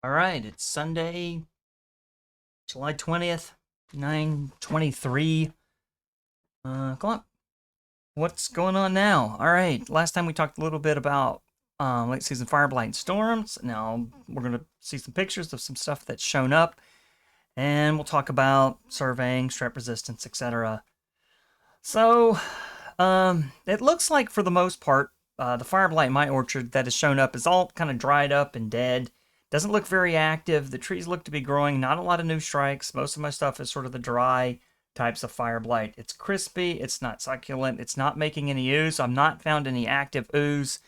All right, it's Sunday, July 20th, 9:23 o'clock. What's going on now? All right, last time we talked a little bit about late season fire blight and storms. Now we're going to see some pictures of some stuff that's shown up, and we'll talk about surveying, strep resistance, etc. So, it looks like for the most part, the fire blight in my orchard that has shown up is all kind of dried up and dead. Doesn't look very active. The trees look to be growing. Not a lot of new strikes. Most of my stuff is sort of the dry types of fire blight. It's crispy. It's not succulent. It's not making any ooze. I've not found any active ooze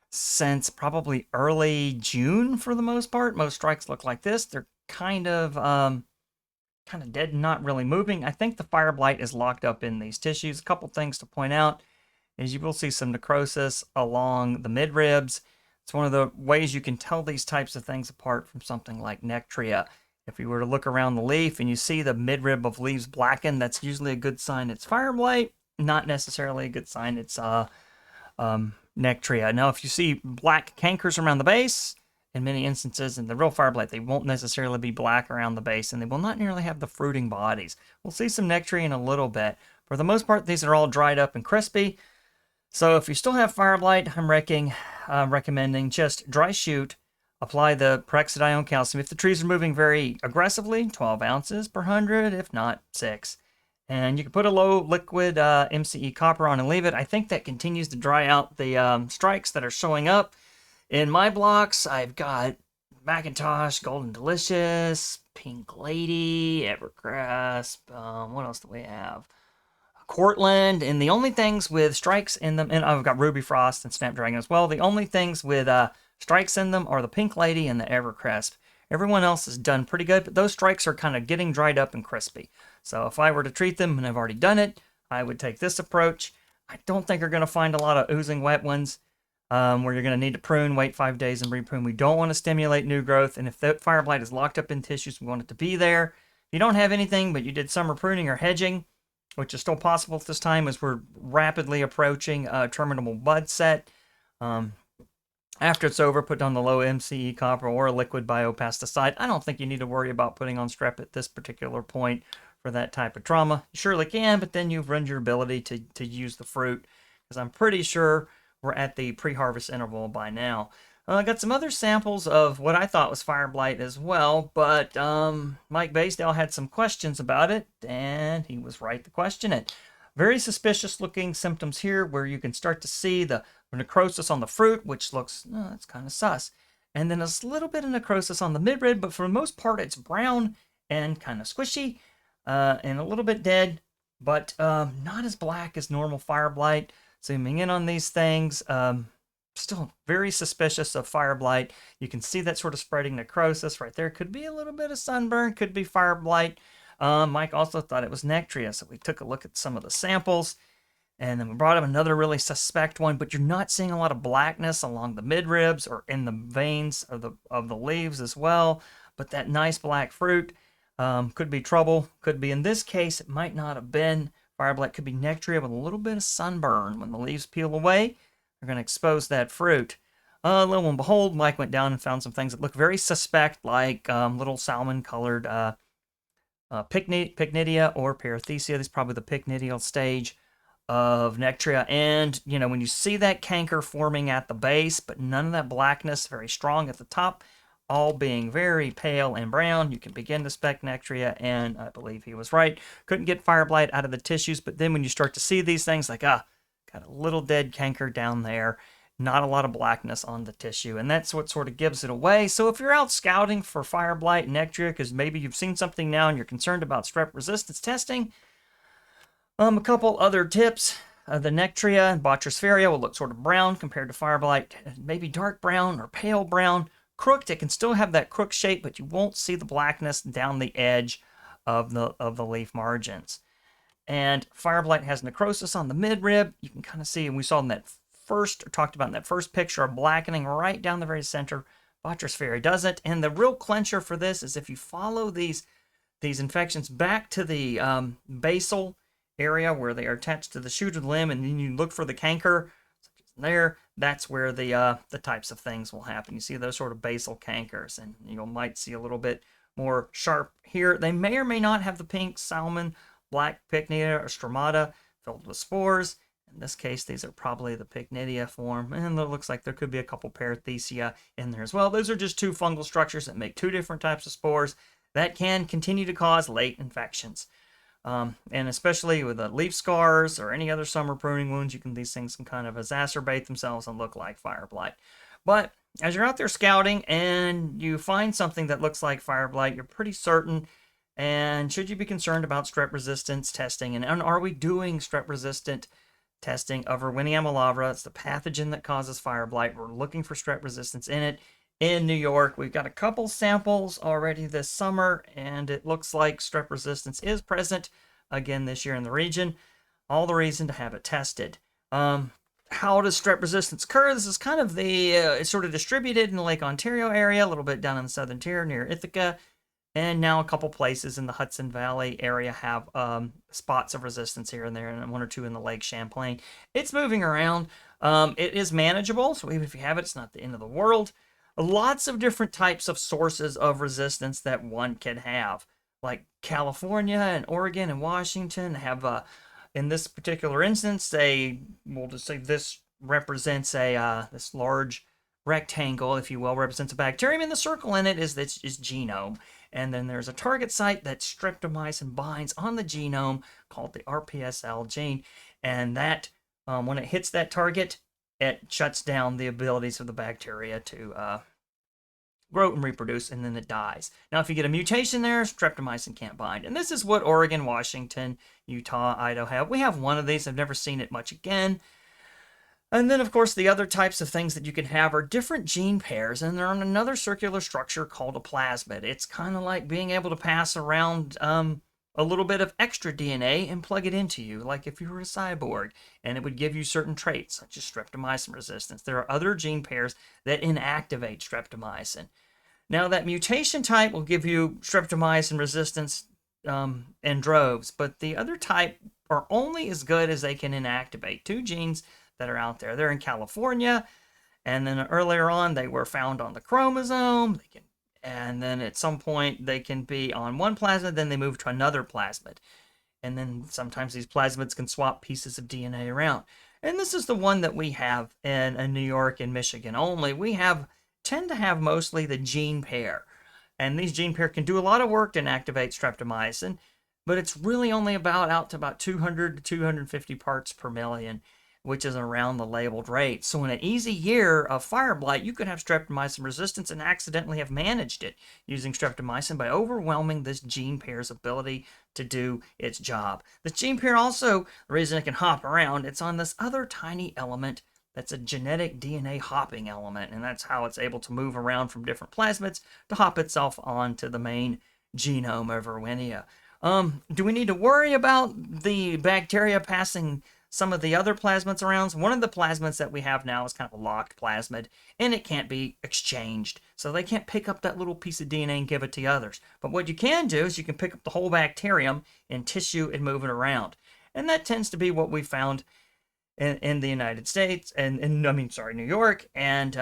since probably early June for the most part. Most strikes look like this. They're kind of dead and not really moving. I think the fire blight is locked up in these tissues. A couple things to point out is you will see some necrosis along the midribs. It's one of the ways you can tell these types of things apart from something like Nectria. If you were to look around the leaf and you see the midrib of leaves blacken, that's usually a good sign it's fire blight. Not necessarily a good sign it's Nectria. Now, if you see black cankers around the base, in many instances, in the real fire blight, they won't necessarily be black around the base, and they will not nearly have the fruiting bodies. We'll see some Nectria in a little bit. For the most part, these are all dried up and crispy. So if you still have fire blight, I'm recommending just dry shoot, apply the peroxidine calcium. If the trees are moving very aggressively, 12 ounces per 100, if not 6. And you can put a low liquid MCE copper on and leave it. I think that continues to dry out the strikes that are showing up. In my blocks, I've got Macintosh, Golden Delicious, Pink Lady, Evercrest. What else do we have? Cortland, and the only things with strikes in them, and I've got Ruby Frost and Snapdragon as well. The only things with strikes in them are the Pink Lady and the Evercrest. Everyone else is done pretty good, but those strikes are kind of getting dried up and crispy. So if I were to treat them, and I've already done it, I would take this approach. I don't think you're going to find a lot of oozing wet ones where you're going to need to prune, wait 5 days, and reprune. We don't want to stimulate new growth, and if the fire blight is locked up in tissues, we want it to be there. If you don't have anything, but you did summer pruning or hedging, which is still possible at this time as we're rapidly approaching a terminable bud set. After it's over, put down the low MCE copper or a liquid biopesticide. I don't think you need to worry about putting on strep at this particular point for that type of trauma. You surely can, but then you've ruined your ability to use the fruit, because I'm pretty sure we're at the pre-harvest interval by now. I got some other samples of what I thought was fire blight as well, but Mike Baisdale had some questions about it, and he was right to question it. Very suspicious looking symptoms here, where you can start to see the necrosis on the fruit, which looks, that's kind of sus. And then a little bit of necrosis on the midrib, but for the most part it's brown and kind of squishy, and a little bit dead, but not as black as normal fire blight. Zooming in on these things, still very suspicious of fire blight. You can see that sort of spreading necrosis right there. Could be a little bit of sunburn, could be fire blight. Mike also thought it was Nectria, so we took a look at some of the samples, and then we brought him another really suspect one, but you're not seeing a lot of blackness along the midribs or in the veins of the leaves as well, but that nice black fruit could be trouble. Could be, in this case, it might not have been fire blight, could be Nectria with a little bit of sunburn. When the leaves peel away, they're going to expose that fruit. Lo and behold, Mike went down and found some things that look very suspect, like little salmon-colored pycnidia or parathecia. This is probably the pycnidial stage of Nectria. And, when you see that canker forming at the base, but none of that blackness, very strong at the top, all being very pale and brown, you can begin to suspect Nectria, and I believe he was right. Couldn't get fire blight out of the tissues, but then when you start to see these things, like, got a little dead canker down there, not a lot of blackness on the tissue, and that's what sort of gives it away. So if you're out scouting for fire blight and Nectria, because maybe you've seen something now and you're concerned about strep resistance testing, a couple other tips. The Nectria and Botrispharia will look sort of brown compared to fire blight, maybe dark brown or pale brown. Crooked, it can still have that crook shape, but you won't see the blackness down the edge of the leaf margins. And fire blight has necrosis on the midrib. You can kind of see, and we saw in that talked about in that first picture, a blackening right down the very center. Botrispharia doesn't. And the real clincher for this is if you follow these infections back to the basal area where they are attached to the shoot of the limb, and then you look for the canker, such as there, that's where the types of things will happen. You see those sort of basal cankers, and you might see a little bit more sharp here. They may or may not have the pink salmon, black pycnidia or stromata filled with spores. In this case, these are probably the pycnidia form, and it looks like there could be a couple parathecia in there as well. Those are just two fungal structures that make two different types of spores that can continue to cause late infections. And especially with the leaf scars or any other summer pruning wounds, these things can kind of exacerbate themselves and look like fire blight. But as you're out there scouting and you find something that looks like fire blight, you're pretty certain. And should you be concerned about strep resistance testing? And are we doing strep resistant testing of Erwinia malavra? It's the pathogen that causes fire blight. We're looking for strep resistance in it. In New York, we've got a couple samples already this summer, and it looks like strep resistance is present again this year in the region. All the reason to have it tested. How does strep resistance occur? This is kind of it's sort of distributed in the Lake Ontario area, a little bit down in the southern tier near Ithaca, and now a couple places in the Hudson Valley area have spots of resistance here and there, and one or two in the Lake Champlain. It's moving around. It is manageable, so even if you have it, it's not the end of the world. Lots of different types of sources of resistance that one can have, like California and Oregon and Washington have, in this particular instance, we'll just say this represents this large rectangle, if you will, represents a bacterium, and the circle in it is genome. And then there's a target site that streptomycin binds on the genome called the RPSL gene, and that when it hits that target, it shuts down the abilities of the bacteria to grow and reproduce, and then it dies. Now, if you get a mutation there, streptomycin can't bind. And this is what Oregon, Washington, Utah, Idaho have. We have one of these. I've never seen it much again. And then, of course, the other types of things that you can have are different gene pairs, and they're on another circular structure called a plasmid. It's kind of like being able to pass around a little bit of extra DNA and plug it into you, like if you were a cyborg, and it would give you certain traits, such as streptomycin resistance. There are other gene pairs that inactivate streptomycin. Now, that mutation type will give you streptomycin resistance in droves, but the other type are only as good as they can inactivate. Two genes that are out there. They're in California, and then earlier on, they were found on the chromosome. And then at some point, they can be on one plasmid, then they move to another plasmid. And then sometimes these plasmids can swap pieces of DNA around. And this is the one that we have in New York and Michigan only. We tend to have mostly the gene pair. And these gene pair can do a lot of work to inactivate streptomycin, but it's really only out to about 200 to 250 parts per million, which is around the labeled rate. So in an easy year of fire blight, you could have streptomycin resistance and accidentally have managed it using streptomycin by overwhelming this gene pair's ability to do its job. This gene pair also, the reason it can hop around, it's on this other tiny element that's a genetic DNA hopping element, and that's how it's able to move around from different plasmids to hop itself onto the main genome of Erwinia. Do we need to worry about the bacteria passing some of the other plasmids around? One of the plasmids that we have now is kind of a locked plasmid, and it can't be exchanged. So they can't pick up that little piece of DNA and give it to others. But what you can do is you can pick up the whole bacterium in tissue and move it around. And that tends to be what we found in the United States, New York. And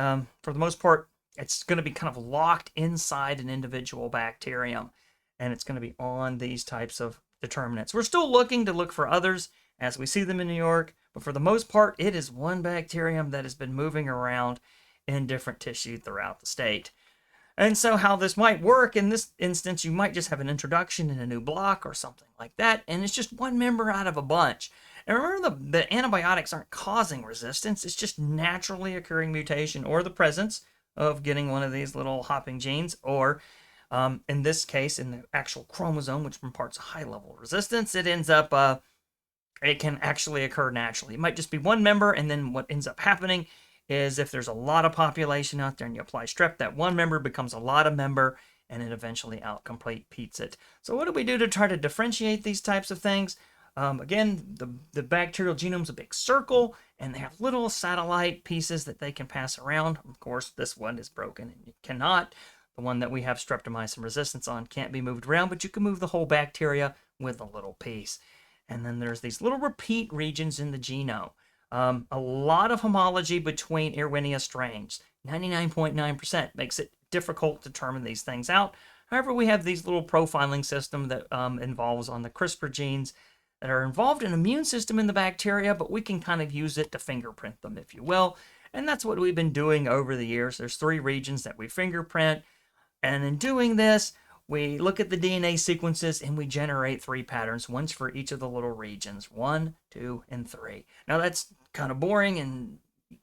for the most part, it's going to be kind of locked inside an individual bacterium. And it's going to be on these types of determinants. We're still looking for others as we see them in New York, but for the most part, it is one bacterium that has been moving around in different tissue throughout the state. And so how this might work, in this instance, you might just have an introduction in a new block or something like that, and it's just one member out of a bunch. And remember, the antibiotics aren't causing resistance, it's just naturally occurring mutation or the presence of getting one of these little hopping genes, or in this case, in the actual chromosome, which imparts a high level of resistance, it ends up it can actually occur naturally. It might just be one member, and then what ends up happening is if there's a lot of population out there and you apply strep, that one member becomes a lot of member, and it eventually outcompetes it. So what do we do to try to differentiate these types of things? Again, the bacterial genome's a big circle, and they have little satellite pieces that they can pass around. Of course, this one is broken, and you cannot. The one that we have streptomycin resistance on can't be moved around, but you can move the whole bacteria with a little piece. And then there's these little repeat regions in the genome. A lot of homology between Erwinia strains. 99.9% makes it difficult to determine these things out. However, we have these little profiling system that involves on the CRISPR genes that are involved in the immune system in the bacteria, but we can kind of use it to fingerprint them, if you will. And that's what we've been doing over the years. There's 3 regions that we fingerprint. And in doing this, we look at the DNA sequences and we generate 3 patterns, once for each of the little regions, 1, 2, and 3. Now that's kind of boring and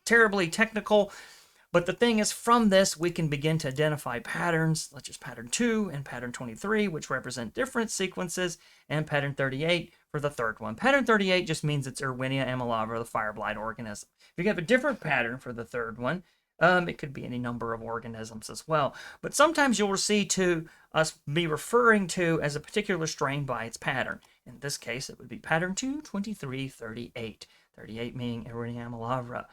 terribly technical, but the thing is, from this, we can begin to identify patterns, such as pattern 2 and pattern 23, which represent different sequences, and pattern 38 for the third one. Pattern 38 just means it's Erwinia amylavra, the fire blight organism. If you have a different pattern for the third one, it could be any number of organisms as well. But sometimes you'll see us be referring to as a particular strain by its pattern. In this case, it would be pattern 22338. 38 meaning Erwinia amylavra.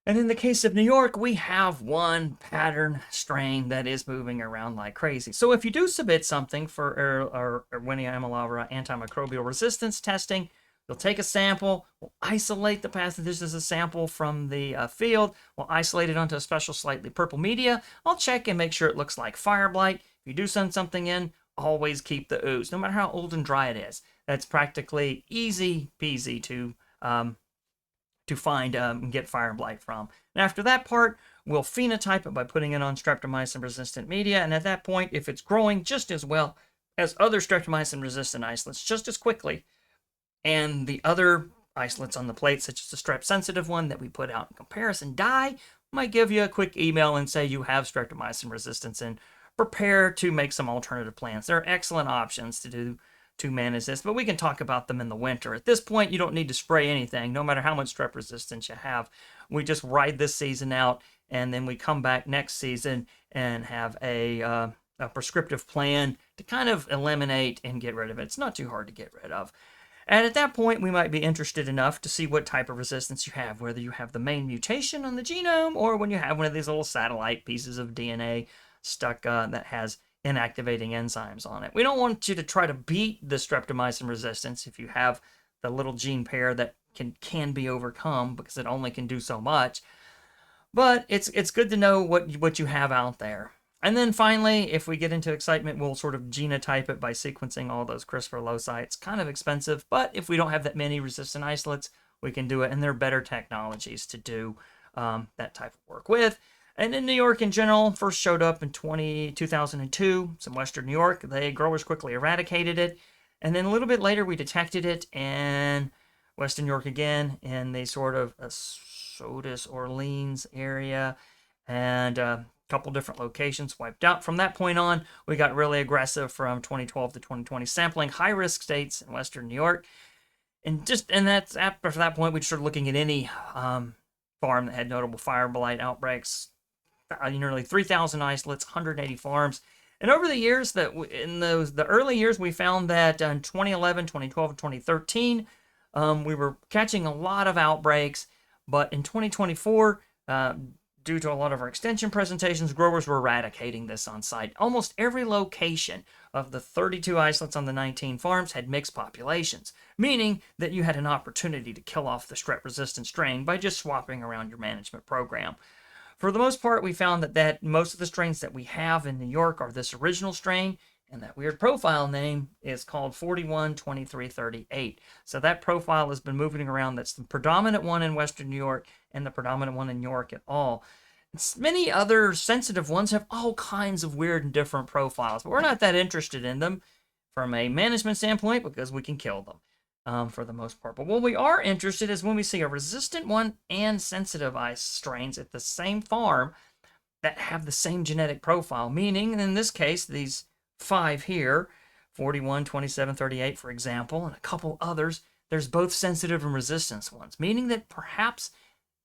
And in the case of New York, we have one pattern strain that is moving around like crazy. So if you do submit something for Erwinia amylavra antimicrobial resistance testing, you'll take a sample, we'll isolate the pathogen. This is a sample from the field. We'll isolate it onto a special slightly purple media. I'll check and make sure it looks like Fire Blight. If you do send something in, always keep the ooze, no matter how old and dry it is. That's practically easy peasy to find and get Fire Blight from. And after that part, we'll phenotype it by putting it on streptomycin-resistant media. And at that point, if it's growing just as well as other streptomycin-resistant isolates, just as quickly, and the other isolates on the plate, such as the strep-sensitive one that we put out in comparison dye, might give you a quick email and say you have streptomycin resistance and prepare to make some alternative plans. There are excellent options to manage this, but we can talk about them in the winter. At this point, you don't need to spray anything, no matter how much strep resistance you have. We just ride this season out, and then we come back next season and have a prescriptive plan to kind of eliminate and get rid of it. It's not too hard to get rid of. And at that point, we might be interested enough to see what type of resistance you have, whether you have the main mutation on the genome or when you have one of these little satellite pieces of DNA stuck that has inactivating enzymes on it. We don't want you to try to beat the streptomycin resistance if you have the little gene pair that can be overcome, because it only can do so much. But it's good to know what you have out there. And then finally, if we get into excitement, we'll sort of genotype it by sequencing all those CRISPR loci. It's kind of expensive, but if we don't have that many resistant isolates, we can do it, and there are better technologies to do that type of work with. And in New York in general, first showed up in 2002, some Western New York. Growers quickly eradicated it. And then a little bit later, we detected it in Western New York again in the sort of Sodus, Orleans area, and a couple different locations wiped out. From that point on, we got really aggressive from 2012 to 2020, sampling high-risk states in Western New York. And that's after that point, we started looking at any farm that had notable fire blight outbreaks. Nearly 3,000 isolates, 180 farms. And over the years, the early years, we found that in 2011, 2012, and 2013, we were catching a lot of outbreaks. But in 2024, due to a lot of our extension presentations, growers were eradicating this on site. Almost every location of the 32 isolates on the 19 farms had mixed populations, meaning that you had an opportunity to kill off the strep-resistant strain by just swapping around your management program. For the most part, we found that most of the strains that we have in New York are this original strain, and that weird profile name is called 412338. So that profile has been moving around. That's the predominant one in Western New York and the predominant one in New York at all. Many other sensitive ones have all kinds of weird and different profiles, but we're not that interested in them from a management standpoint because we can kill them. For the most part. But what we are interested is when we see a resistant one and sensitive ice strains at the same farm that have the same genetic profile, meaning in this case, these 5 here, 41, 27, 38, for example, and a couple others, there's both sensitive and resistance ones, meaning that perhaps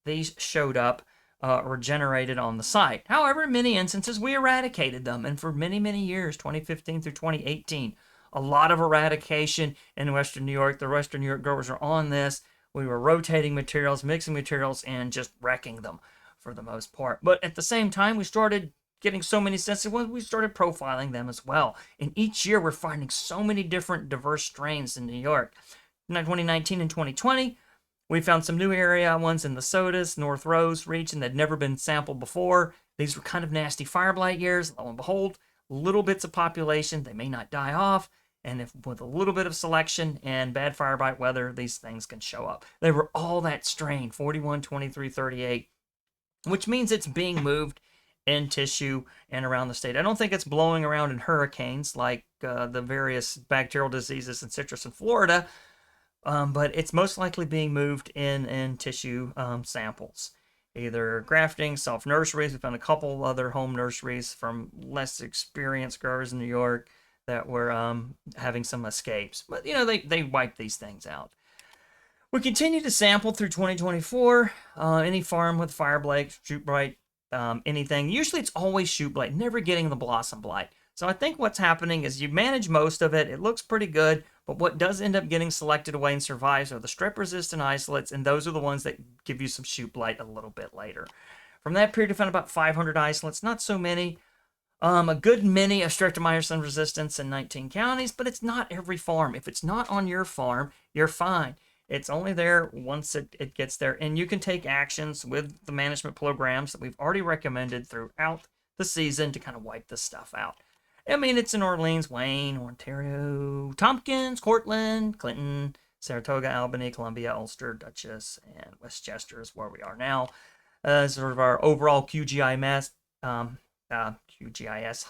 these showed up or generated on the site. However, in many instances, we eradicated them, and for many, many years, 2015 through 2018, a lot of eradication in Western New York. The Western New York growers are on this. We were rotating materials, mixing materials, and just wrecking them for the most part. But at the same time, we started getting so many sensitive ones, we started profiling them as well. And each year, we're finding so many different diverse strains in New York. In 2019 and 2020, We found some new area ones in the Sodas, North Rose region that had never been sampled before. These were kind of nasty Fire Blight years. Lo and behold, little bits of population. They may not die off. And if with a little bit of selection and bad Fire Blight weather, these things can show up. They were all that strain, 41, 23, 38, which means it's being moved in tissue and around the state. I don't think it's blowing around in hurricanes like the various bacterial diseases in citrus in Florida, but it's most likely being moved in tissue samples. Either grafting, self-nurseries. We found a couple other home nurseries from less experienced growers in New York that were having some escapes. But, you know, they wipe these things out. We continue to sample through 2024. Any farm with Fire Blight, Shoot Blight, anything. Usually it's always Shoot Blight, never getting the Blossom Blight. So I think what's happening is you manage most of it. It looks pretty good, but what does end up getting selected away and survives are the strep-resistant isolates, and those are the ones that give you some Shoot Blight a little bit later. From that period, I found about 500 isolates, not so many. A good many of streptomycin resistance in 19 counties, but it's not every farm. If it's not on your farm, you're fine. It's only there once it gets there, and you can take actions with the management programs that we've already recommended throughout the season to kind of wipe this stuff out. I mean, it's in Orleans, Wayne, Ontario, Tompkins, Cortland, Clinton, Saratoga, Albany, Columbia, Ulster, Dutchess, and Westchester is where we are now. Sort of our overall QGIS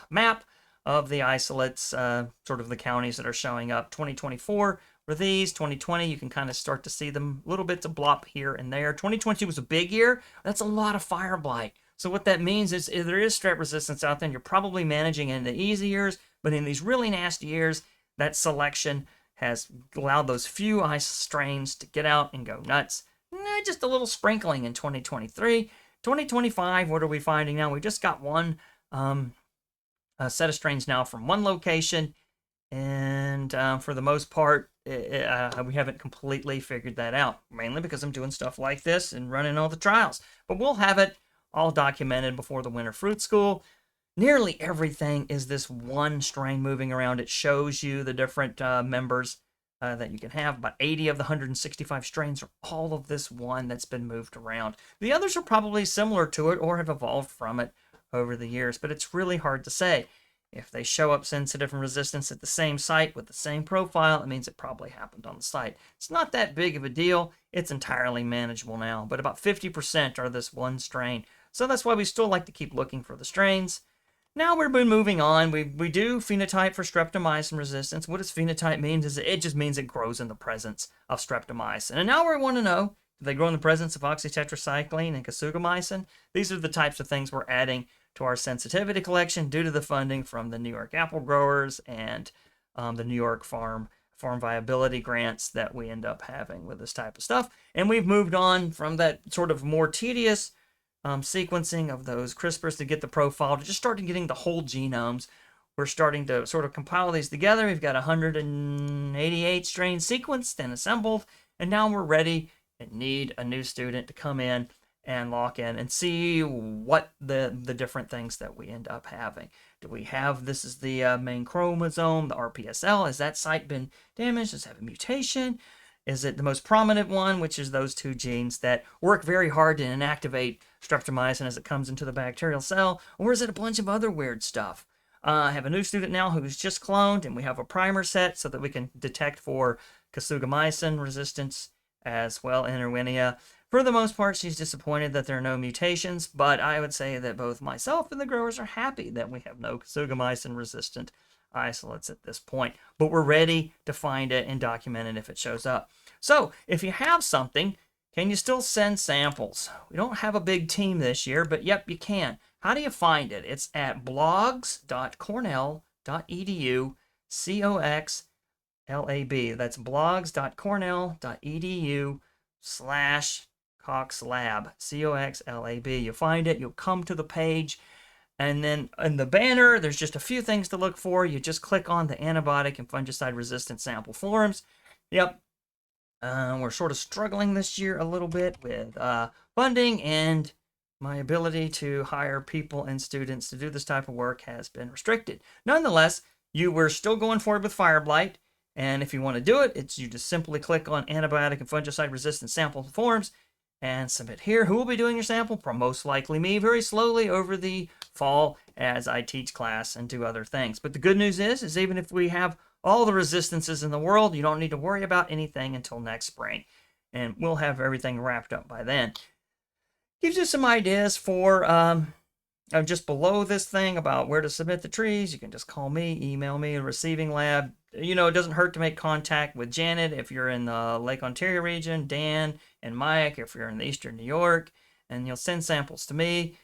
map of the isolates, sort of the counties that are showing up. 2024 were these. 2020, you can kind of start to see them, little bits of blop here and there. 2020 was a big year. That's a lot of Fire Blight. So what that means is if there is strep resistance out there, and you're probably managing in the easy years, but in these really nasty years, that selection has allowed those few ice strains to get out and go nuts. Just a little sprinkling in 2023. 2025, what are we finding now? We just got one set of strains now from one location, and for the most part, we haven't completely figured that out, mainly because I'm doing stuff like this and running all the trials. But we'll have it all documented before the winter fruit school. Nearly everything is this one strain moving around. It shows you the different members that you can have. About 80 of the 165 strains are all of this one that's been moved around. The others are probably similar to it or have evolved from it over the years, but it's really hard to say. If they show up sensitive and resistance at the same site with the same profile, it means it probably happened on the site. It's not that big of a deal. It's entirely manageable now, but about 50% are this one strain. So that's why we still like to keep looking for the strains. Now we've been moving on. We do phenotype for streptomycin resistance. What does phenotype mean? It just means it grows in the presence of streptomycin. And now we want to know, do they grow in the presence of oxytetracycline and kasugamycin? These are the types of things we're adding to our sensitivity collection due to the funding from the New York apple growers and the New York farm viability grants that we end up having with this type of stuff. And we've moved on from that sort of more tedious sequencing of those CRISPRs to get the profile to just starting getting the whole genomes. We're starting to sort of compile these together. We've got 188 strains sequenced and assembled, and now we're ready and need a new student to come in and lock in and see what the different things that we end up having. Do we have, this is the main chromosome, the RPSL, has that site been damaged? Does it have a mutation? Is it the most prominent one, which is those two genes that work very hard to inactivate streptomycin as it comes into the bacterial cell? Or is it a bunch of other weird stuff? I have a new student now who's just cloned, and we have a primer set so that we can detect for kasugamycin resistance as well, Interwinia. For the most part, she's disappointed that there are no mutations, but I would say that both myself and the growers are happy that we have no kasugamycin resistant isolates at this point, but we're ready to find it and document it if it shows up. So if you have something, can you still send samples? We don't have a big team this year, but yep, you can. How do you find it? It's at blogs.cornell.edu COXLAB. That's blogs.cornell.edu/CoxLab COXLAB. You find it, you'll come to the page, and then in the banner, there's just a few things to look for. You just click on the antibiotic and fungicide resistant sample forms. Yep. We're sort of struggling this year a little bit with funding, and my ability to hire people and students to do this type of work has been restricted. Nonetheless, you were still going forward with Fire Blight, And if you want to do it, you just simply click on antibiotic and fungicide resistant sample forms and submit here. Who will be doing your sample? Most likely me, very slowly over the fall as I teach class and do other things. But the good news is even if we have all the resistances in the world, you don't need to worry about anything until next spring. And we'll have everything wrapped up by then. Gives you some ideas for just below this thing about where to submit the trees. You can just call me, email me, receiving lab. You know, it doesn't hurt to make contact with Janet if you're in the Lake Ontario region, Dan and Mike if you're in the Eastern New York, and you'll send samples to me.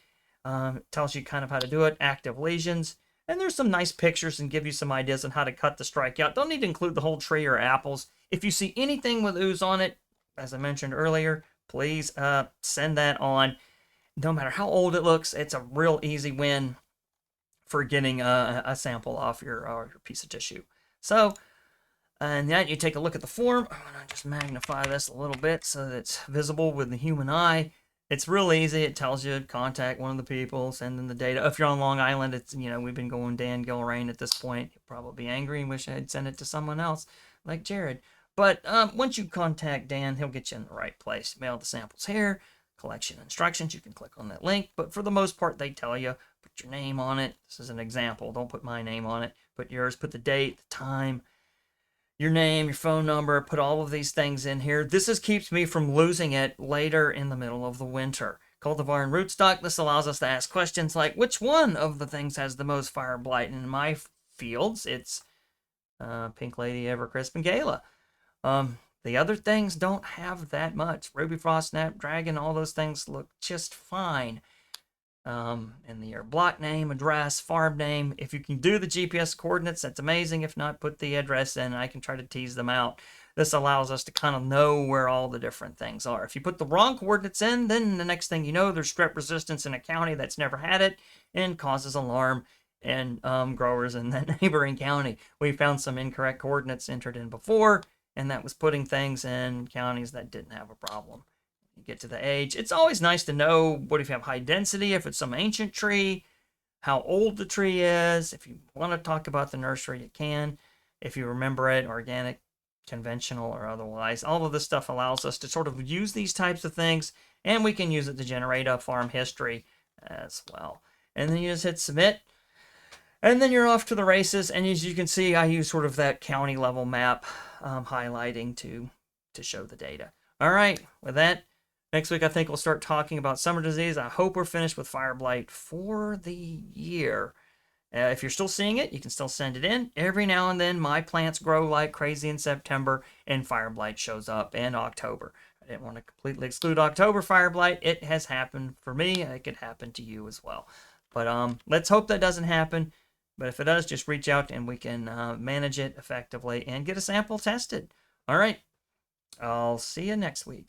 It tells you kind of how to do it, active lesions. And there's some nice pictures and give you some ideas on how to cut the strikeout. Don't need to include the whole tree or apples. If you see anything with ooze on it, as I mentioned earlier, please send that on. No matter how old it looks, it's a real easy win for getting a sample off your piece of tissue. So, and then you take a look at the form. I'm going to just magnify this a little bit so that it's visible with the human eye. It's real easy. It tells you to contact one of the people, send them the data. If you're on Long Island, it's, you know, we've been going Dan Gilrain at this point. You'll probably be angry and wish I had sent it to someone else like Jared. But once you contact Dan, he'll get you in the right place. Mail the samples here. Collection instructions, you can click on that link, but for the most part they tell you put your name on it. This is an example, don't put my name on it, put yours, put the date, the time, your name, your phone number, put all of these things in here. This keeps me from losing it later in the middle of the winter. Cultivar and rootstock, this allows us to ask questions like which one of the things has the most fire blight. And in my fields it's Pink Lady, Evercrisp, and Gala. The other things don't have that much. Ruby Frost, Snapdragon, all those things look just fine. And your block name, address, farm name. If you can do the GPS coordinates, that's amazing. If not, put the address in. I can try to tease them out. This allows us to kind of know where all the different things are. If you put the wrong coordinates in, then the next thing you know, there's strep resistance in a county that's never had it and causes alarm and growers in that neighboring county. We found some incorrect coordinates entered in before, and that was putting things in counties that didn't have a problem. You get to the age. It's always nice to know what if you have high density, if it's some ancient tree, how old the tree is. If you want to talk about the nursery, you can. If you remember it, organic, conventional, or otherwise. All of this stuff allows us to sort of use these types of things, and we can use it to generate a farm history as well. And then you just hit submit. And then you're off to the races, and as you can see, I use sort of that county level map highlighting to show the data. All right, with that, next week I think we'll start talking about summer disease. I hope we're finished with Fire Blight for the year. If you're still seeing it, you can still send it in. Every now and then, my plants grow like crazy in September, and Fire Blight shows up in October. I didn't want to completely exclude October Fire Blight. It has happened for me. It could happen to you as well. But let's hope that doesn't happen. But if it does, just reach out and we can manage it effectively and get a sample tested. All right. I'll see you next week.